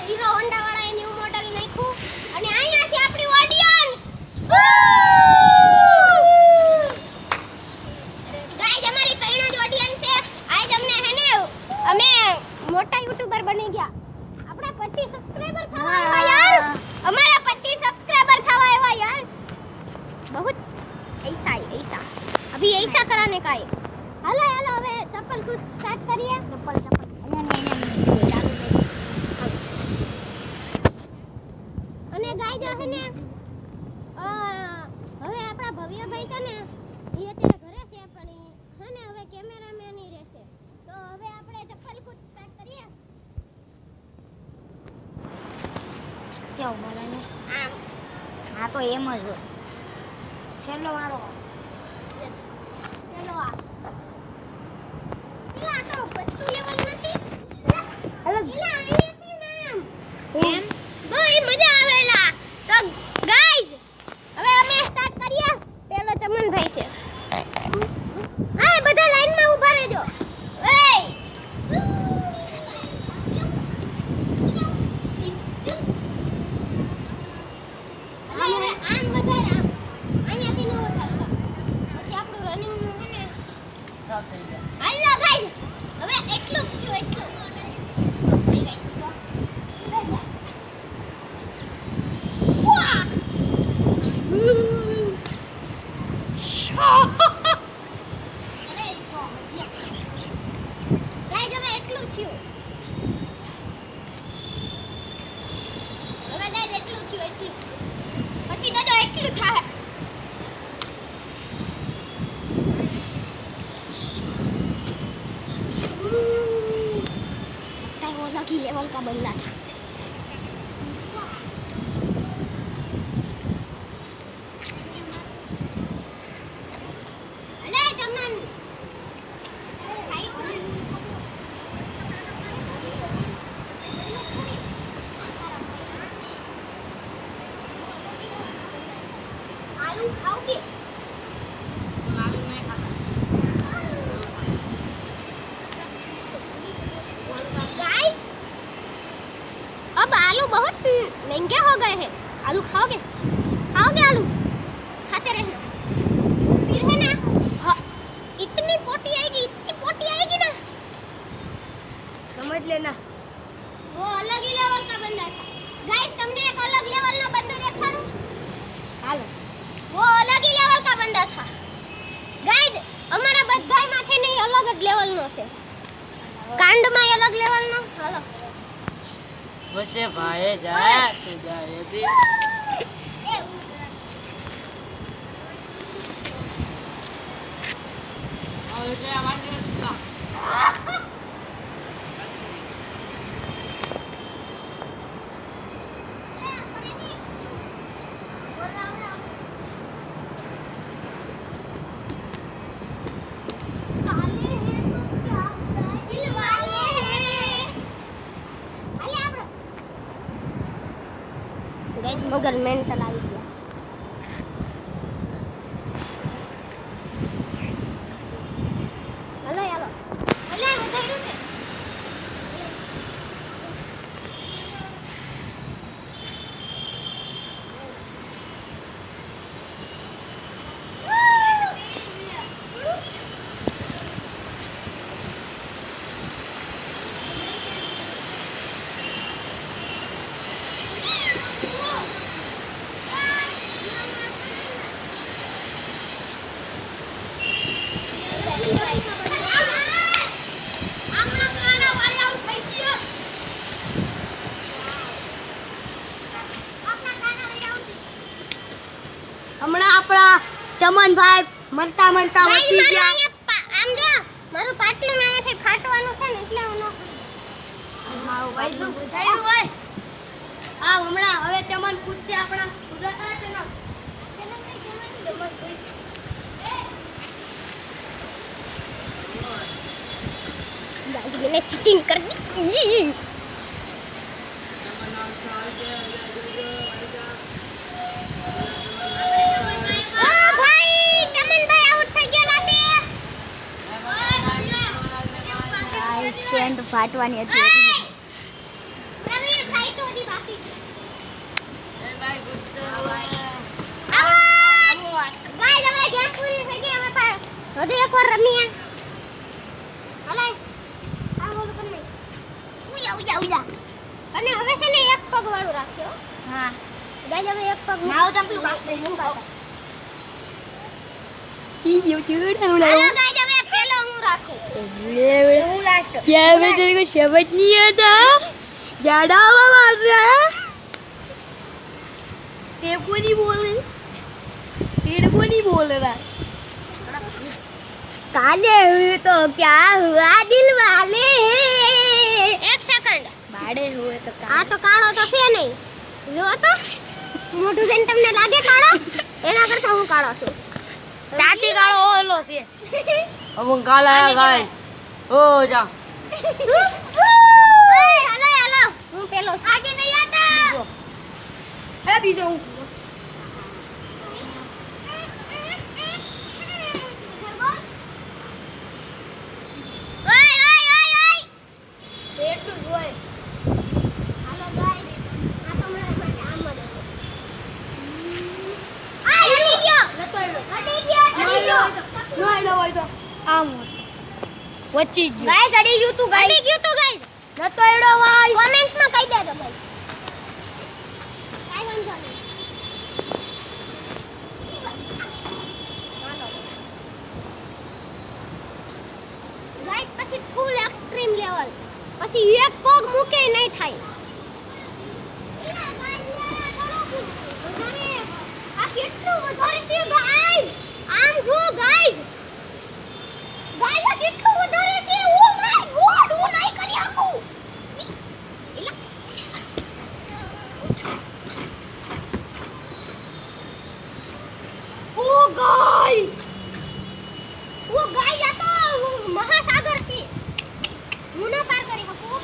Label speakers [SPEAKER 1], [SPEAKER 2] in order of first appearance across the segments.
[SPEAKER 1] Hero Honda વાળાએ new model નાખ્યું અને અહીંયા છે આપણી ઓડિયન્સ ગાઈસ અમારી ત્રણ જ ઓડિયન્સ છે આજ અમને હે ને અમે મોટા યુટ્યુબર બની ગયા આપણે 25 સબસ્ક્રાઇબર થવા આવ્યા યાર हमारा 25 सब्सक्राइबर था हुआ यार बहुत ऐसा अभी ऐसा कराने का है हेलो हेलो હવે ચપ્પલ કુછ સ્ટાર્ટ કરીએ ચપ્પલ અહીંયા ચાલુ કરી અને ગાઈ જો છે ને હવે આપણા ભવ્યભાઈ છે ને એ અત્યારે ઘરે છે પણ હે ને હવે કેમેરામેન ઈ રહેશે તો હવે આપણે ચપ્પલ કુછ સ્ટાર્ટ કરીએ
[SPEAKER 2] કેવું બોલે ને
[SPEAKER 1] આમ
[SPEAKER 2] હા તો એમ જ હોય છેલ્લો મારો
[SPEAKER 1] યસ ચલો આ પેલા તો બચ્ચું લેવલ નથી
[SPEAKER 2] અલગ
[SPEAKER 1] એલા અહીંયાથી નામ
[SPEAKER 2] એમ
[SPEAKER 1] બહુ મજા આવેલા તો ગાઈઝ હવે અમે સ્ટાર્ટ કરીએ પેલો ચમનભાઈ છે હા બધા લાઈનમાં ઊભા રહેજો ઓય આમ વધારે આમ અહીંયાથી નો વધારતા પછી આપણું રનિંગ નું છે ને હાલો ગાઈઝ હવે એટલું જ થયું એટલું થઈ ગાઈઝ તો વાહ અરે તો ગાઈઝ હવે એટલું થયું હવે ગાઈઝ એટલું થયું એટલું પછી તો જો એટલું થાય लगता है वो अलग ही लेवल का बंदा था अरे चमन आलू खाओगे गाइस अब आलू बहुत महंगे हो गए हैं आलू खाओगे खाओगे आलू खाते रहना फिर है ना इतनी पोटी आएगी ना
[SPEAKER 2] समझ लेना
[SPEAKER 1] वो अलग ही लेवल का बंदा था गाइस तुमने एक अलग लेवल ना बंदा देखा ना
[SPEAKER 2] હાલો
[SPEAKER 1] वो अलग ही लेवल का बंदा था गाइस हमारा बधाई माथे नहीं अलग જ લેવલ નો છે કાંડમાં अलग લેવલ નો હાલો
[SPEAKER 3] વસે ભાઈ જા તું જાય બી હવે જે અમારી गाइस मगर मेंटल આવી ગયા હાલો હાલો અલે ઉધાર્યું છે
[SPEAKER 2] હમણાં આપણા ચમનભાઈ મરતા મરતા વસી ગયા
[SPEAKER 1] આમ જો મારું પાટલું અહીંયાથી ફાટવાનું છે ને એટલે હું નો
[SPEAKER 2] મારો ભાઈ તો બધાયું હોય આ હમણાં હવે ચમન પૂછશે આપણા ઉદાતા છે ને
[SPEAKER 1] गाइस मैंने चीटिंग कर दी
[SPEAKER 2] પેન્ટ ફાટવાની હતી
[SPEAKER 1] પ્રવીણ ફાઈટ રમીએ હાલે આ બોલ કરી ઉયા અને હવે છે ને એક પગ વાળું રાખ્યો
[SPEAKER 2] હા
[SPEAKER 1] ગાઈસ હવે એક પગ
[SPEAKER 2] નાવ ચંપલું કાઢી
[SPEAKER 1] મૂકાતા
[SPEAKER 2] ઈ જો ચૂડ
[SPEAKER 1] હાલો ગાઈસ હવે પેલો હું રાખું
[SPEAKER 2] હું લાસ્ટ
[SPEAKER 3] क्या मैं तेरे को समझ नहीं आता ज्यादा हवा मार रहा है
[SPEAKER 2] तेरे को नहीं बोल रही तेरे को नहीं बोल रहा काले हुए तो क्या हुआ दिल वाले
[SPEAKER 1] એક સેકન્ડ
[SPEAKER 2] बाड़े हुए तो
[SPEAKER 1] આ તો કાળો તો છે નહીં જો તો મોઢું જોઈને તમને લાગે કાળો એના કરતા હું કાળો છું
[SPEAKER 2] તાતી કાળો ઓલો છે
[SPEAKER 3] अब काला है गाइस ओ जा
[SPEAKER 1] ઓય હાલો હાલો હું પેલો છું આગે નહીં આતા
[SPEAKER 2] અરે બીજો હું એટલું જ હોય
[SPEAKER 1] હાલો ગાઈસ આ તો મારા માટે આમ જ હતું આ હટી ગયો
[SPEAKER 2] નતો આવ્યો
[SPEAKER 1] હટી ગયો
[SPEAKER 2] નો આવ્યો હોય તો આમ વચ્ચી ગયો
[SPEAKER 1] ગાઈસ હટી ગયું તું ગાઈસ હટી ગયું તું ગાઈસ
[SPEAKER 2] નતો આવ્યો ભાઈ
[SPEAKER 1] કોમેન્ટમાં કહી દેજો ગાઈસ કાઈ વાંધો નહીં ગાઈસ પછી ફૂલ એક્સ્ટ્રીમ લેવલ પછી એક પગ મૂકે નહીં થાય આ કેટલું વધારે છે ગાઈસ આમ જો ગાઈસ ગાઈસ આ કેટલું વધારે છે ઓ માય ગોડ હું નહીં કરી શકું ઓ ગાઈસ આ તો મહાસાગર છે હું ના પાર કરી શકું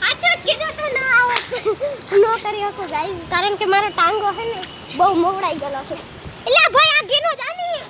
[SPEAKER 1] આછો કીધું તો ના આવત નો કરી શકું ગાઈસ કારણ કે મારો ટાંગો હે ને બહુ મોવડાઈ ગયેલો છે એટલે ભાઈ આ ગીનો જાની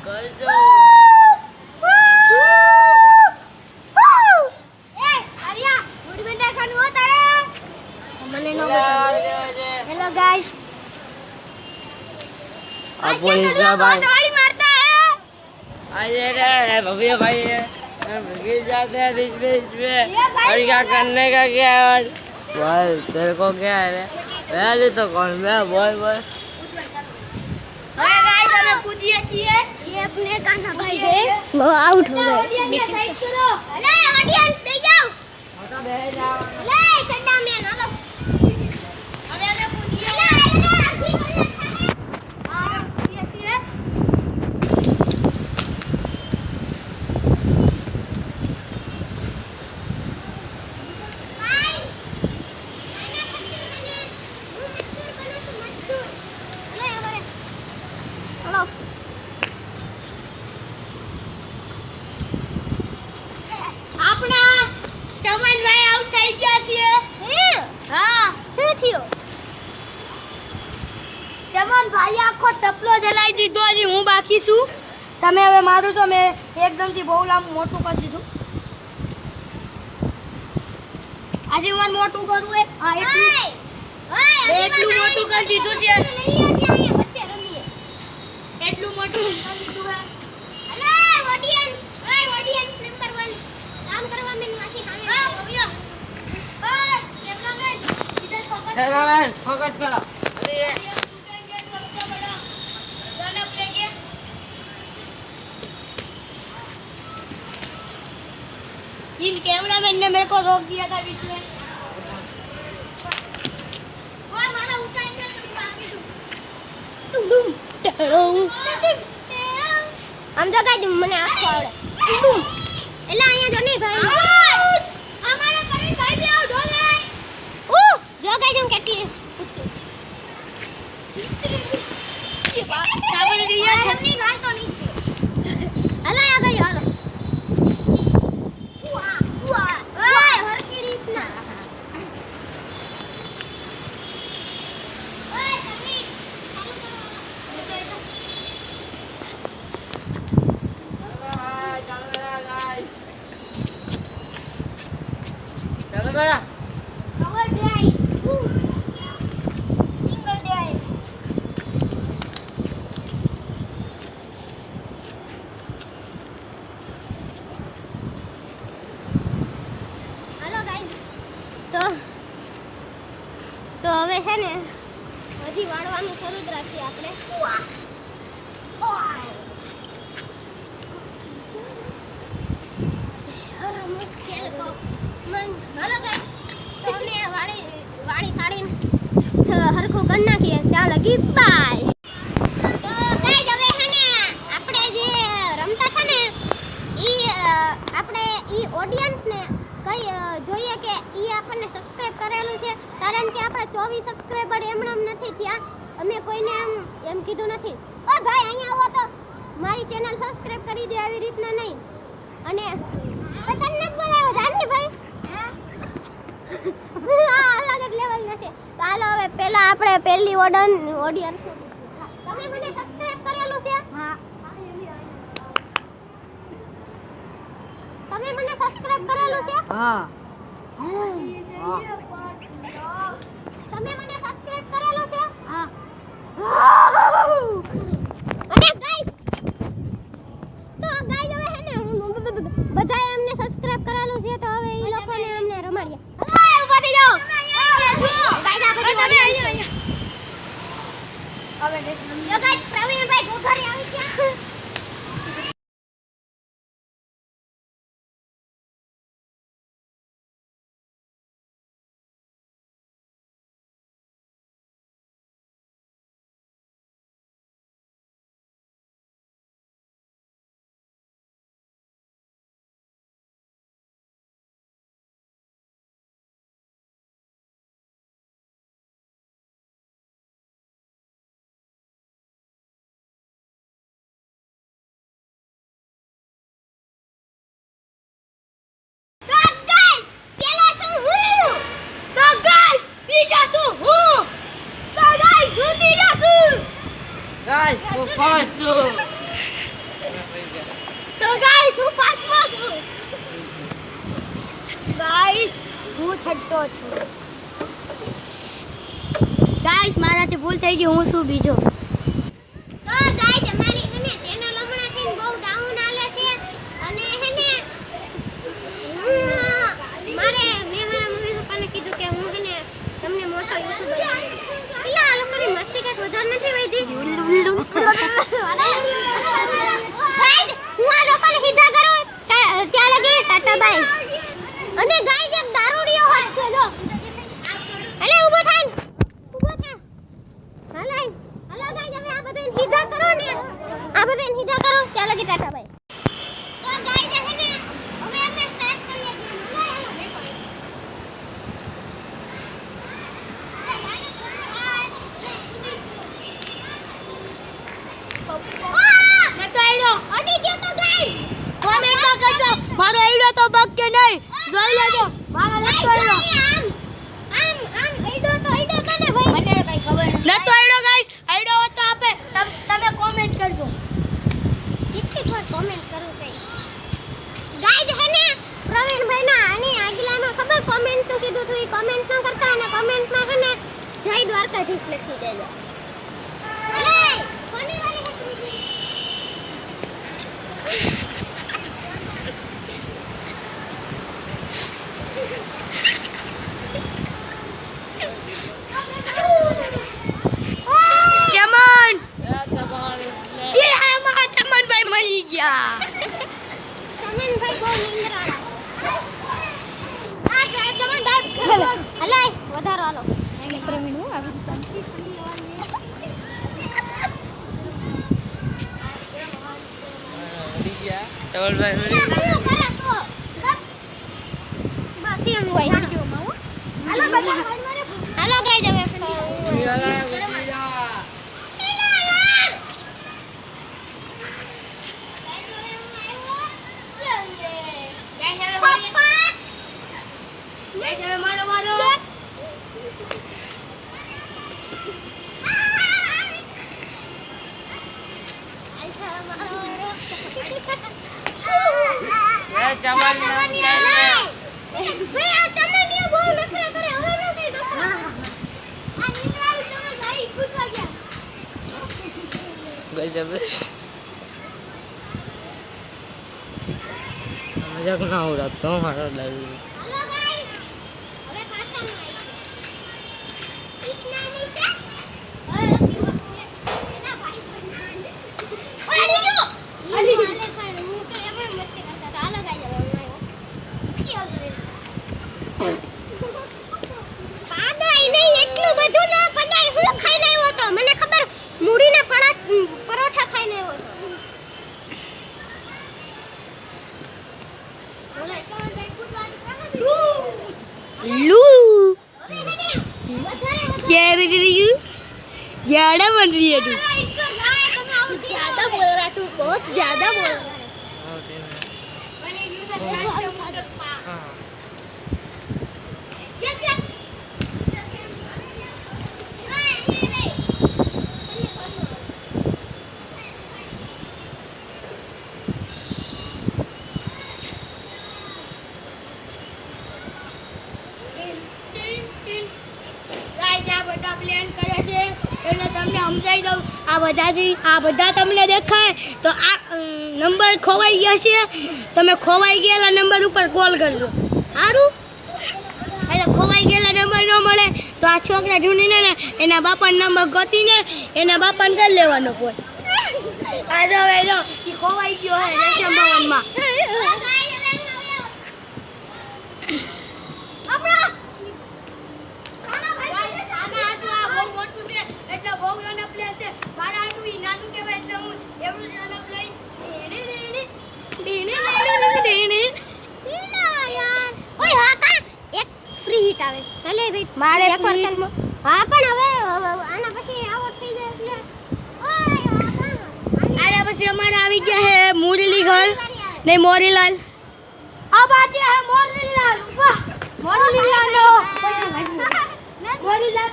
[SPEAKER 3] गजब
[SPEAKER 1] हेलो गाइस
[SPEAKER 3] अब पुलिस का भाई अरे रे भैया भाई गिर जाते हैं बीच में और क्या करने का क्या है और बोल तेरे को क्या है रे पहले तो कौन मैं बोल
[SPEAKER 2] હવે ગાઈસ અમે કૂદીએ છીએ
[SPEAKER 1] ये अपने कान्हा भाई है वो आउट हो गए
[SPEAKER 2] ઓડિયન્સ સાઈડ કરો
[SPEAKER 1] अरे ऑडियंस पे जाओ
[SPEAKER 3] तो बह जाओ
[SPEAKER 1] ले चड्डा में ना लो
[SPEAKER 2] હવે અમે કૂદીએ
[SPEAKER 1] ले आरती बोलना है
[SPEAKER 2] હા અમે કૂદીએ છીએ
[SPEAKER 1] गाइस मैंने करती मैंने वो मजदूर बनो तो मजदूर ले हमारे हेलो
[SPEAKER 2] આપણા ચમનભાઈ આઉટ થઈ ગયા છે
[SPEAKER 1] હે
[SPEAKER 2] હા
[SPEAKER 1] શું થયો
[SPEAKER 2] ચમનભાઈ આખો ચપલો જલાઈ દીધો હજી હું બાકી છું તમે હવે મારું તો મેં એકદમથી બહુ લાંબુ મોટું કરી દીધું આજે મને મોટું કરવું હે હા એટલું એટલું મોટું કરી દીધું છે
[SPEAKER 1] વચ્ચે રમીએ
[SPEAKER 2] એટલું મોટું કરી દીધું હે
[SPEAKER 1] અલે ઓડિયન્સ નંબર 1 કામ કરવા મેં માંથી
[SPEAKER 2] હા
[SPEAKER 1] હામે
[SPEAKER 2] ભવ્ય ઓય કેમેરામેન ઇધર ફોકસ
[SPEAKER 3] कैमरामैन फोकस करो अरे ये
[SPEAKER 2] छूटेंगे सबसे बड़ा रन अप लेंगे इन कैमरामैन ने मेरे को रोक दिया था बीच में ओए मारा उठाएंगे तो बाकी
[SPEAKER 1] ડુમ ટેડુમ આમ તો કાઈ મને આખો આવડે ડુમ એટલે અહીંયા જો નહીં ભાઈ
[SPEAKER 2] हमारा करण भाई भी आउट हो गए
[SPEAKER 1] ઓ જો ગાઈ હું કેટલી
[SPEAKER 2] साबन दिया छतरी
[SPEAKER 1] હાલ તો નહીં હાલો આ ગઈ હાલો
[SPEAKER 3] કરા
[SPEAKER 1] કવર ડ્રાઈવ સિંગલ ડ્રાઈવ હાલો ગાઈસ તો હવે છે ને હજી વાળવાનું શરૂ જ રાખીએ આપણે મુશ્કેલ કો મન હાલો ગાઈસ તો અમે વાળી સાડીને હરખું કરી નાખીએ ત્યાં લગી બાય તો ગાઈસ હવે છે ને આપણે જે રમતા હતા ને આપણે ઓડિયન્સને કઈ જોઈએ કે આપણને સબસ્ક્રાઇબ કરેલું છે કારણ કે આપણે 24 સબસ્ક્રાઇબર એમનેમ નથી થયા અમે કોઈને એમ કીધું નથી ઓ ભાઈ અહીંયા આવો તો મારી ચેનલ સબસ્ક્રાઇબ કરી દે આવી રીતના નહીં અને પતન નથી બોલાવ્યો જાનકી ભાઈ અલગ જ લેવલ નથી તો હાલો હવે પહેલા આપણે પહેલી ઓડિયન્સ તમે મને સબસ્ક્રાઇબ કરેલું છે હા તમે મને સબસ્ક્રાઇબ કરેલું છે
[SPEAKER 3] હા
[SPEAKER 1] તમે મને સબસ્ક્રાઇબ કરેલું છે હા અને ગાઈસ તો ગાઈસ હવે હે ને બધાએ અમને સબસ્ક્રાઇબ કરેલું છે તો હવે ઈ લોકોને અમને રમાડીએ હાલો ઉભા થઈ જાઓ ગાઈસ આ બધી તમે અહીંયા હવે જો ગાઈસ પ્રવીણભાઈ ઘોઘરી આવી ગયા
[SPEAKER 3] ગાઈસ હું ફર્સ્ટ છું
[SPEAKER 1] તો ગાઈસ હું પાંચમો છું
[SPEAKER 2] ગાઈસ હું છઠ્ઠો છું ગાઈસ મારાથી ભૂલ થઈ ગઈ હું શું બીજો
[SPEAKER 1] તો ગાઈસ અમારી હે ને ચેનલ હમણાંથી બહુ ડાઉન આલે છે અને હે ને મારા મમ્મી પપ્પાને કીધું કે હું હે ને તમને મોટો યુટ્યુબર પેલા આ લોકોની મસ્તી કઈ વધારે નથી વધી ગાઈસ હું આ લોકોને સીધા કરું ત્યાં લગી ટાટા બાય અને ગાઈસ એક દારૂડિયો હાથ છે જો અલે ઊભો થા હાલો ગાઈસ હવે આ બધાને સીધા કરો ને આ બધાને સીધા કરો ત્યાં લગી ટાટા બાય તો ગાઈસ હે ને હવે આપણે સ્ટાર્ટ કરીએ અડી ગયો તો ગાઈસ
[SPEAKER 2] કોમેન્ટમાં કહેજો મારો આઈડિયો તો બગ કે નહીં જોઈ લેજો મારા નતો આઈડિયો
[SPEAKER 1] આમ આઈડો તો ને ભાઈ
[SPEAKER 2] મને કઈ ખબર નથી નતો આઈડિયો ગાઈસ આઈડિયો હોત તો આપે તમે કોમેન્ટ કરજો
[SPEAKER 1] કેટલી વાર કોમેન્ટ કરું કઈ ગાઈસ હે ને પ્રવીણભાઈ ના આની આગલામાં ખબર કોમેન્ટ નું કીધું હતું ઈ કોમેન્ટ ન કરતા અને કોમેન્ટમાં હે ને જય દ્વારકાધીશ લખી દેજો અલે કોની વાલી હે
[SPEAKER 2] ચમન
[SPEAKER 3] તમારું
[SPEAKER 2] એ આમાં ચમનભાઈ મળી ગયા
[SPEAKER 1] ચમનભાઈ બહુ નિંદ્રાળા આ ચમન દાદ કરો હલે વધારો હાલો પ્રવીણ હું આવી
[SPEAKER 3] ધવલભાઈ
[SPEAKER 1] હાલો ગાઈસ હવે
[SPEAKER 3] ચમન गजब मजाक ना उड़ाता हूँ हमारा डर
[SPEAKER 1] હાલો ગાઈસ હવે પાછા નો આવી ઇતના નહીં છે એના ભાઈ ઓય અડી ગયો અડી હાલે પણ હું તો એમાં મસ્તી કરતા હતા હાલો ગાઈસ હવે પાદાઈ નહીં એટલું બધું ના પદાઈ હું ખાઈને આવ્યો તો મને ખબર મૂડીને પરોઠા ખાઈને આવ્યો તો
[SPEAKER 2] लू
[SPEAKER 1] હવે મને વધારે
[SPEAKER 2] क्या बेच रही हूँ ज्यादा बन रही है तू
[SPEAKER 1] ज्यादा बोल रहा है तू बहुत ज्यादा बोल रहा है
[SPEAKER 3] हाँ
[SPEAKER 2] ગાઈસ આ બધા પ્લાન કરે છે એટલે તમને સમજાઈ દઉં આ બધા તમને દેખાય તો આ નંબર ખોવાઈ ગયા છે તમે ખોવાઈ ગયેલા નંબર ઉપર કોલ કરજો સારું એટલે ખોવાઈ ગયેલા નંબર ન મળે તો આ છોકરા ઢૂંઢીને ને એના બાપાનો નંબર ગોતીને એના બાપાને કરી લેવાનો ફોન આ જો હવે જો ઈ ખોવાઈ ગયો હે રેશમ ભવનમાં
[SPEAKER 1] મારે હા પણ હવે આના પછી આઉટ થઈ જાય એટલે
[SPEAKER 2] આના પછી અમારે આવી ગયા હે મુરલીધર ને મોરીલાલ આ બાજુ હે મોરીલાલ વાહ મોરીલાલ નો મોરીલાલ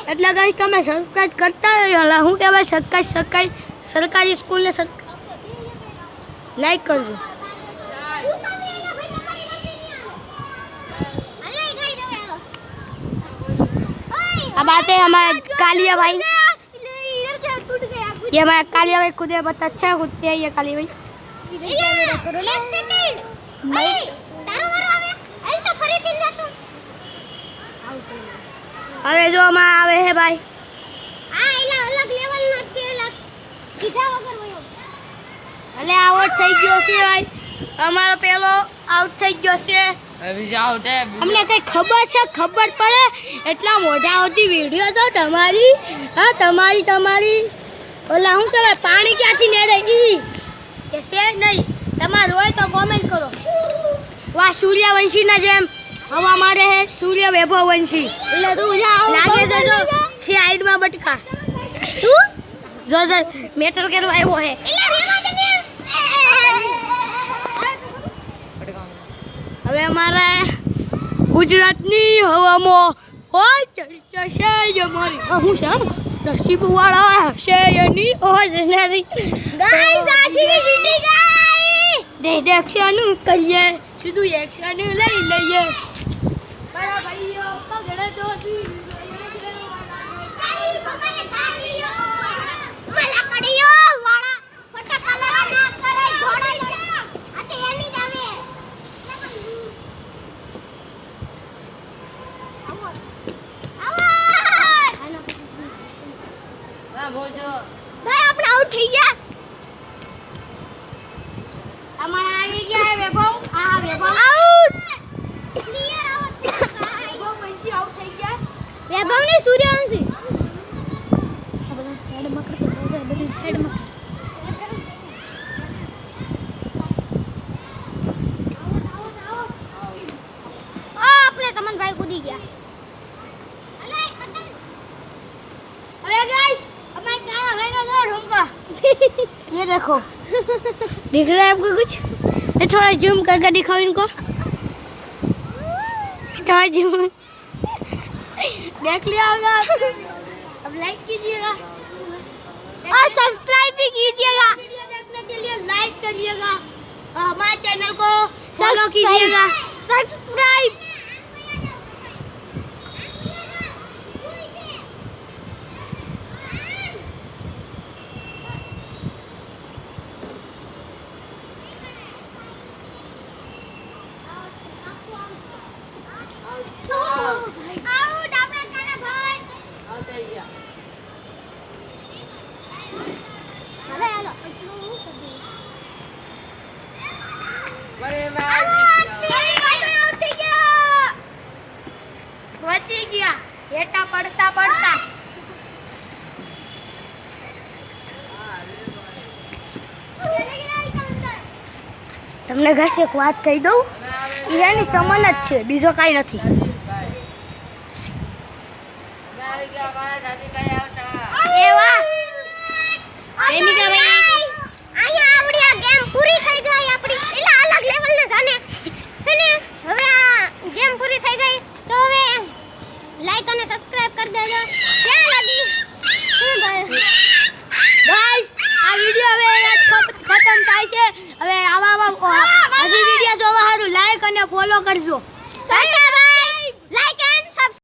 [SPEAKER 2] એટલે ગાઈસ તમે સબસ્ક્રાઇબ કરતા રહેલા હું કહેવાય સરકારી સ્કૂલને લાઈક કરજો अब आते हैं हमारे कालिया भाई ये हमारे कालिया भाई खुद बहुत अच्छा कूदते हैं ये कालिया भाई હવે જો માં આવે હે ભાઈ એટલે આઉટ થઈ ગયો છે ભાઈ અમારો પેલો આઉટ થઈ ગયો છે
[SPEAKER 3] अभी जाओ उठे
[SPEAKER 2] અમને કઈ ખબર છે ખબર પડે એટલા મોઢા હોતી વિડિયો તો તમારી હા તમારી ઓલા હું કહેવાય પાણી ક્યાંથી નેરે ઈ કે છે નહીં તમાર હોય તો કોમેન્ટ કરો વાહ સૂર્યવંશીના જેમ હવા મારે હે સૂર્ય વૈભવવંશી એટલે તું જા લાગે છે જો સાઈડમાં બટકા તું જો મેટર કરવા આવ્યો હે હવે અમારા ગુજરાતની હવામાં હોય ચર્ચા છે અમારી હું છે નસીબવાળા હશે એની ઓજનારી
[SPEAKER 1] ગાઈસ આસીવી જીતી ગઈ
[SPEAKER 2] ડેડ એક્શન કરીએ સીધું એક્શન લઈ લઈએ મારા ભાઈઓ પગડે દોધી
[SPEAKER 1] ગાડી ભગવાને ગાડીઓ મલા કડીઓ વાળા ફટા કલર ના કરે ઘોડા આ તો એની જ આવે
[SPEAKER 3] हाँ बोझो
[SPEAKER 1] ભાઈ આપણે આઉટ થઈ ગયા
[SPEAKER 2] અમારા આવી ગયા હે વૈભવ આ વૈભવ
[SPEAKER 1] આઉટ ક્લિયર આઉટ
[SPEAKER 2] વૈભવ પંછી આઉટ થઈ ગયા
[SPEAKER 1] વૈભવ ને સૂર્યવંશી
[SPEAKER 2] આ બધા સાઈડમાં કરતો જાય બધી સાઈડમાં
[SPEAKER 1] આપણે તમનભાઈ કૂદી ગયા
[SPEAKER 2] अरे गाइस अब मैं क्या है ना ढूंढूंगा ये देखो दिख रहा है आपको कुछ मैं थोड़ा जूम करके दिखाओ इनको थोड़ा जूम देख लिया होगा अब लाइक कीजिएगा
[SPEAKER 1] और सब्सक्राइब भी कीजिएगा
[SPEAKER 2] वीडियो देखने के लिए लाइक करिएगा और हमारे चैनल को फॉलो कीजिएगा
[SPEAKER 1] सब्सक्राइब
[SPEAKER 2] તમને ગાઈસ એક વાત કહી દઉં, એ એની ચમન જ છે, બીજો કાંઈ નથી.
[SPEAKER 1] એવા પ્રેમિકાભાઈ અહીંયા આપણી આ ગેમ પૂરી થઈ ગઈ આપણી એટલે અલગ લેવલના જાને અને હવે આ ગેમ પૂરી થઈ ગઈ તો હવે લાઈક અને સબસ્ક્રાઇબ કરી દેજો. ક્યાં લાગી
[SPEAKER 2] ગાઈસ આ વિડિયો હવે ખતમ થાય છે. હવે આવા હજી વિડિયો જોવા સારું લાઈક અને ફોલો કરજો.
[SPEAKER 1] ટાટા.